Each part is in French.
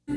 Vous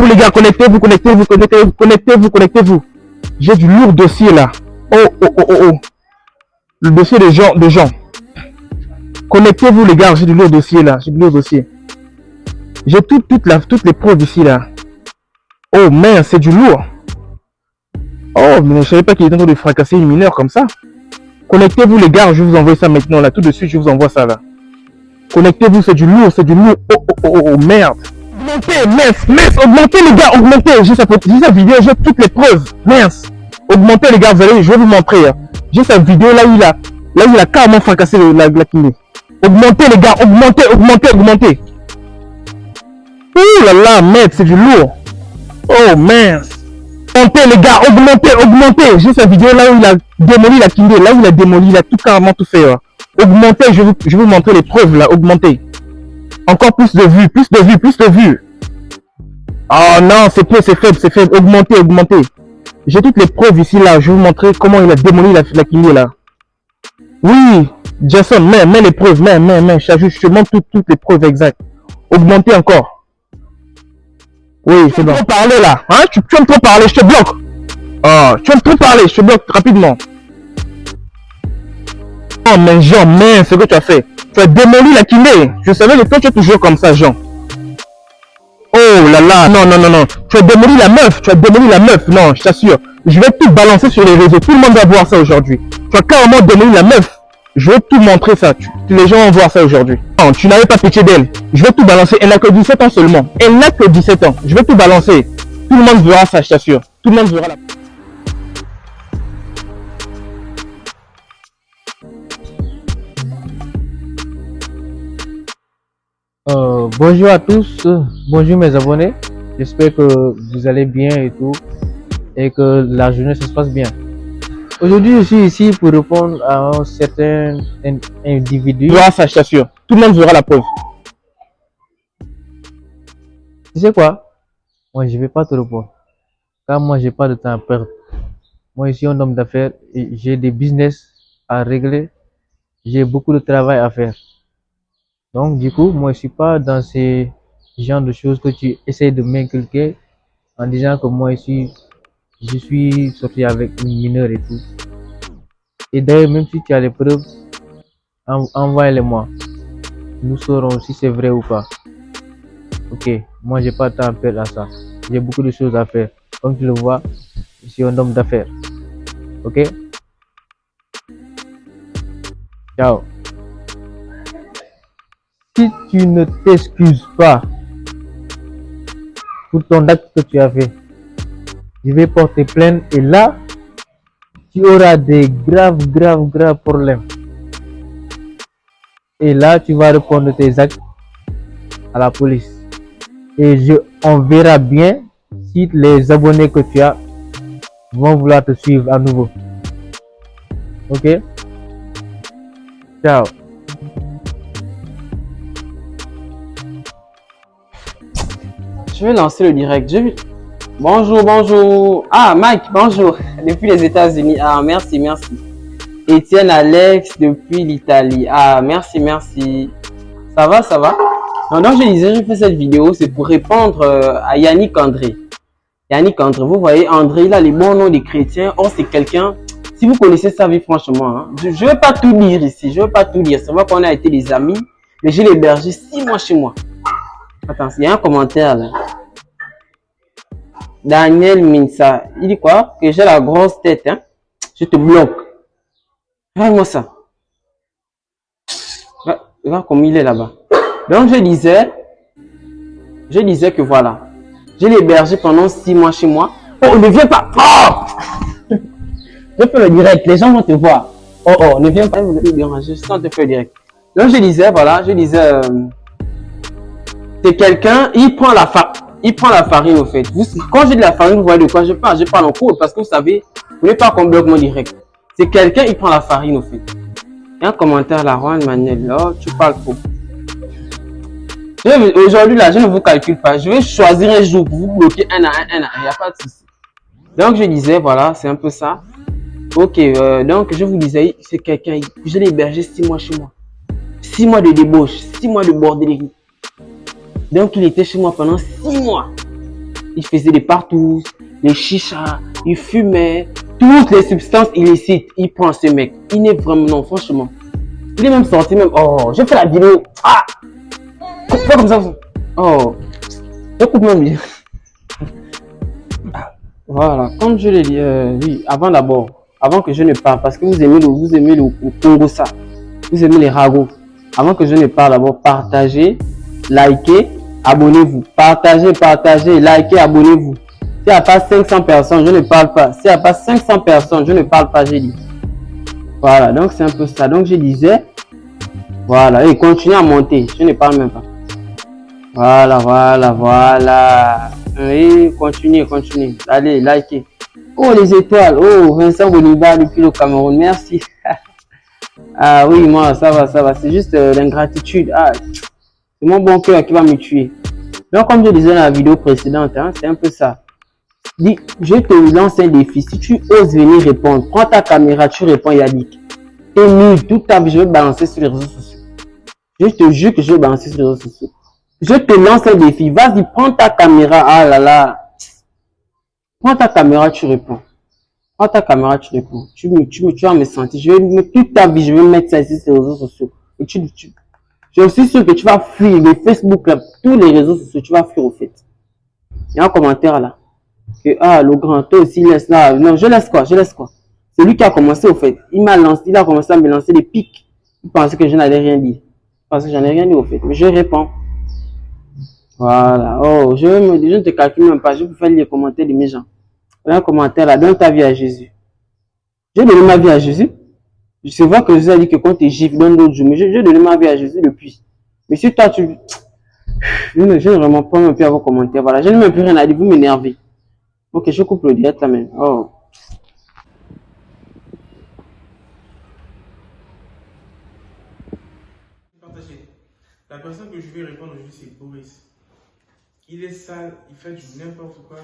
les gars, connectez-vous, connectez-vous, connectez-vous, connectez-vous, connectez-vous. J'ai du lourd dossier là. Oh, oh, oh, oh, oh. Le dossier des gens. Connectez-vous les gars, j'ai du lourd dossier là. J'ai du lourd dossier. J'ai toutes les preuves ici là. Oh merde, c'est du lourd. Oh, mais je savais pas qu'il était en train de fracasser une mineure comme ça. Connectez-vous les gars, je vais vous envoyer ça maintenant là. Tout de suite, je vous envoie ça là. Connectez-vous, c'est du lourd, c'est du lourd. Oh, oh, oh, oh, merde. Augmentez, mince, augmentez les gars, augmentez. J'ai sa vidéo, j'ai toutes les preuves. Mince. Augmentez les gars, je vais vous montrer. Hein. J'ai sa vidéo là où il a carrément fracassé la kiné. Augmentez les gars, augmentez. Ouh là là, merde, c'est du lourd. Oh mince. Augmentez les gars, augmentez. J'ai sa vidéo là où il a démoli la kiné, là où il a démoli, il a tout carrément tout fait. Hein. Augmentez, je vais vous montrer les preuves là, augmentez. Encore plus de vues. Oh non, c'est faible. Augmentez. J'ai toutes les preuves ici là. Je vais vous montrer comment il a démoli la kiné là. Oui, Jason, mets les preuves, mets. Je te montre toutes les preuves exactes. Augmentez encore. Oui, c'est bon. Tu vas trop parler là, hein? Tu vas trop parler, je te bloque. Oh, tu vas trop parler, je te bloque rapidement. Oh mais Jean, c'est ce que tu as fait. Tu as démoli la kiné. Je savais que toi tu es toujours comme ça, Jean. Oh là là, non. Tu as démoli la meuf. Non, je t'assure. Je vais tout balancer sur les réseaux. Tout le monde va voir ça aujourd'hui. Tu as carrément démoli la meuf. Je vais tout montrer ça. Les gens vont voir ça aujourd'hui. Non, tu n'avais pas pitié d'elle. Je vais tout balancer. Elle n'a que 17 ans seulement. Elle n'a que 17 ans. Je vais tout balancer. Tout le monde verra ça, je t'assure. Tout le monde verra la... Bonjour à tous, bonjour mes abonnés, j'espère que vous allez bien et tout, et que la journée se passe bien. Aujourd'hui je suis ici pour répondre à un certain individu. Tu verras ça, je t'assure, tout le monde verra la preuve. Tu sais quoi? Moi je vais pas te répondre, car moi j'ai pas de temps à perdre. Moi je suis un homme d'affaires et j'ai des business à régler, j'ai beaucoup de travail à faire. Donc, du coup, moi, je suis pas dans ces genres de choses que tu essaies de m'inculquer en disant que moi, je suis sorti avec une mineure et tout. Et d'ailleurs, même si tu as les preuves, envoie-les-moi. Nous saurons si c'est vrai ou pas. Ok, moi, j'ai pas de temps à perdre à ça. J'ai beaucoup de choses à faire. Comme tu le vois, je suis un homme d'affaires. Ok? Ciao. Si tu ne t'excuses pas pour ton acte que tu as fait, je vais porter plainte et là, tu auras des graves problèmes. Et là, tu vas répondre tes actes à la police. Et on verra bien si les abonnés que tu as vont vouloir te suivre à nouveau. Ok? Ciao. Je vais lancer le direct. Bonjour. Ah, Mike, bonjour. Depuis les États-Unis. Ah, merci. Étienne Alex depuis l'Italie. Ah, merci. Ça va? Donc, je disais, je fais cette vidéo, c'est pour répondre à Yannick André. Vous voyez, André, il a les bons noms des chrétiens. Or, c'est quelqu'un, si vous connaissez sa vie, franchement, hein, je ne vais pas tout lire ici. C'est vrai qu'on a été des amis, mais je l'ai hébergé 6 mois chez moi. Attends, il y a un commentaire là. Daniel Minsa, il dit quoi? Que j'ai la grosse tête, hein? Je te bloque. Regarde-moi ça. Regarde comme il est là-bas. Donc je disais que voilà. Je l'ai hébergé pendant 6 mois chez moi. Oh, ne viens pas. Oh! Je fais le direct, les gens vont te voir. Oh, oh, ne viens pas me déranger, je te fais le direct. Donc, je disais, voilà, c'est quelqu'un, il prend la farine, au fait. Quand j'ai de la farine, vous voyez de quoi je parle? Je parle en cours parce que vous savez, vous n'êtes pas qu'on bloque mon direct. C'est quelqu'un, il prend la farine, au fait. Il y a un commentaire là, Juan Manuel, oh, tu parles trop. Aujourd'hui, là, je ne vous calcule pas. Je vais choisir un jour pour vous bloquer un à un. Il n'y a pas de souci. Donc, je disais, voilà, c'est un peu ça. Ok, donc, je vous disais, c'est quelqu'un, je l'ai hébergé 6 mois chez moi. 6 mois de débauche, 6 mois de bordellerie. Donc, il était chez moi pendant 6 mois. Il faisait des partous, des chichas, il fumait, toutes les substances illicites. Il prend ce mec. Il n'est vraiment, non, franchement. Il est même sorti, même, oh, j'ai fait la vidéo. Ah! Pas comme ça. Oh, je coupe même bien. Voilà, comme je l'ai dit, oui, avant que je ne parle, parce que vous aimez le Congo ça, vous aimez les ragots. Avant que je ne parle, d'abord, partagez, likez, abonnez-vous. Partagez, likez, abonnez-vous. S'il n'y a pas 500 personnes, je ne parle pas. S'il n'y a pas 500 personnes, je ne parle pas, j'ai dit. Voilà, donc c'est un peu ça. Donc je disais, voilà, et continuez à monter, je ne parle même pas. Voilà. Oui, continuez. Allez, likez. Oh, les étoiles. Oh, Vincent Boniba depuis le Cameroun. Merci. Ah oui, moi, ça va. C'est juste l'ingratitude. Ah, c'est mon bon cœur qui va me tuer. Donc, comme je disais dans la vidéo précédente, hein, c'est un peu ça. Dis, je te lance un défi. Si tu oses venir répondre, prends ta caméra, tu réponds Yannick. T'es nul. Toute ta vie, je vais balancer sur les réseaux sociaux. Je te jure que je vais balancer sur les réseaux sociaux. Je te lance un défi. Vas-y, prends ta caméra. Ah là là. Prends ta caméra, tu réponds. Tu vas me sentir. Je vais mettre toute ta vie, je vais mettre ça ici sur les réseaux sociaux. Et je suis sûr que tu vas fuir les Facebook, là, tous les réseaux sociaux, tu vas fuir au fait. Il y a un commentaire là. Que, ah, le grand, toi aussi, laisse là. Non, je laisse quoi? C'est lui qui a commencé au fait. Il a commencé à me lancer des pics. Il pensait que je n'allais rien dire. Parce que j'en ai rien dit au fait. Mais je réponds. Voilà. Oh, je ne te calcule même pas. Je peux faire les commentaires de mes gens. Un commentaire là. Donne ta vie à Jésus. J'ai donné ma vie à Jésus. Je vois que Jésus a dit que quand tu es gifle, donne d'autres jours. Mais j'ai donné ma vie à Jésus depuis. Mais si toi, je ne vraiment pas même plus à vos commentaires. Voilà. Je n'ai même plus rien à dire. Vous m'énervez. Ok, je coupe le direct là même. Oh. La personne que je vais répondre aujourd'hui, c'est Boris. Il est sale, il fait du n'importe quoi.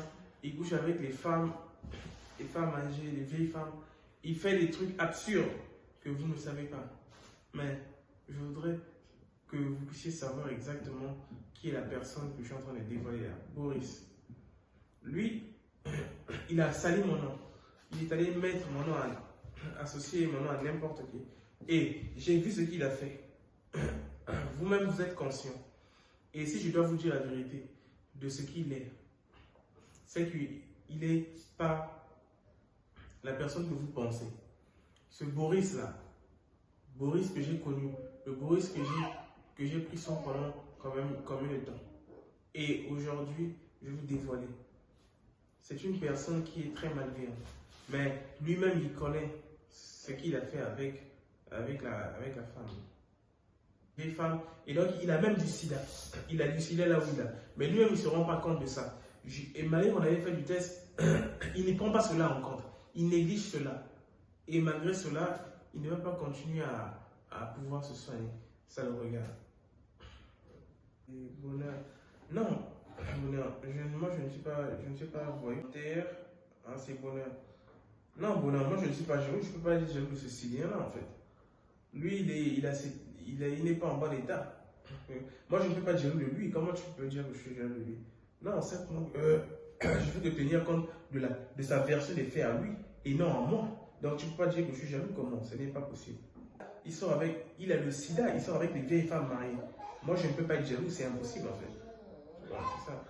Il couche avec les femmes âgées, les vieilles femmes. Il fait des trucs absurdes que vous ne savez pas. Mais je voudrais que vous puissiez savoir exactement qui est la personne que je suis en train de dévoiler là. Boris. Lui, il a sali mon nom. Il est allé mettre mon nom associer mon nom à n'importe qui. Et j'ai vu ce qu'il a fait. Vous-même, vous êtes conscient. Et si je dois vous dire la vérité de ce qu'il est, c'est qu'il n'est pas la personne que vous pensez. Ce Boris-là, Boris que j'ai connu, le Boris que j'ai pris son pendant combien de temps. Et aujourd'hui, je vais vous dévoiler. C'est une personne qui est très malveillante. Mais lui-même, il connaît ce qu'il a fait avec la femme. Des femmes. Et donc, il a même du sida. Il a du sida là où il a. Mais lui-même, il ne se rend pas compte de ça. Et malgré qu'on avait fait du test, il ne prend pas cela en compte. Il néglige cela. Et malgré cela, il ne va pas continuer à pouvoir se soigner. Ça le regarde. Et bonheur. Non, bonheur. Moi, je ne suis pas volontaire. Hein, c'est bonheur. Non, bonheur, moi, je ne suis pas jaloux. Je ne peux pas être jaloux de ce Syrien-là, en fait. Lui, il n'est pas en bon état. Moi, je ne peux pas être jaloux de lui. Comment tu peux dire que je suis jaloux de lui? Non, simplement, je veux te tenir compte de sa version des faits à lui et non à moi. Donc, tu ne peux pas dire que je suis jaloux. Comment? Ce n'est pas possible. Il a le sida, il sort avec les vieilles femmes mariées. Moi, je ne peux pas être jaloux, c'est impossible en fait. Voilà, c'est ça.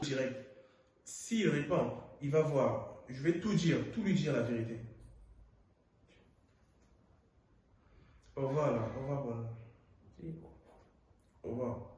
Direct. S'il répond, il va voir. Je vais tout lui dire la vérité. Au revoir là, au revoir, bonhomme. Au revoir.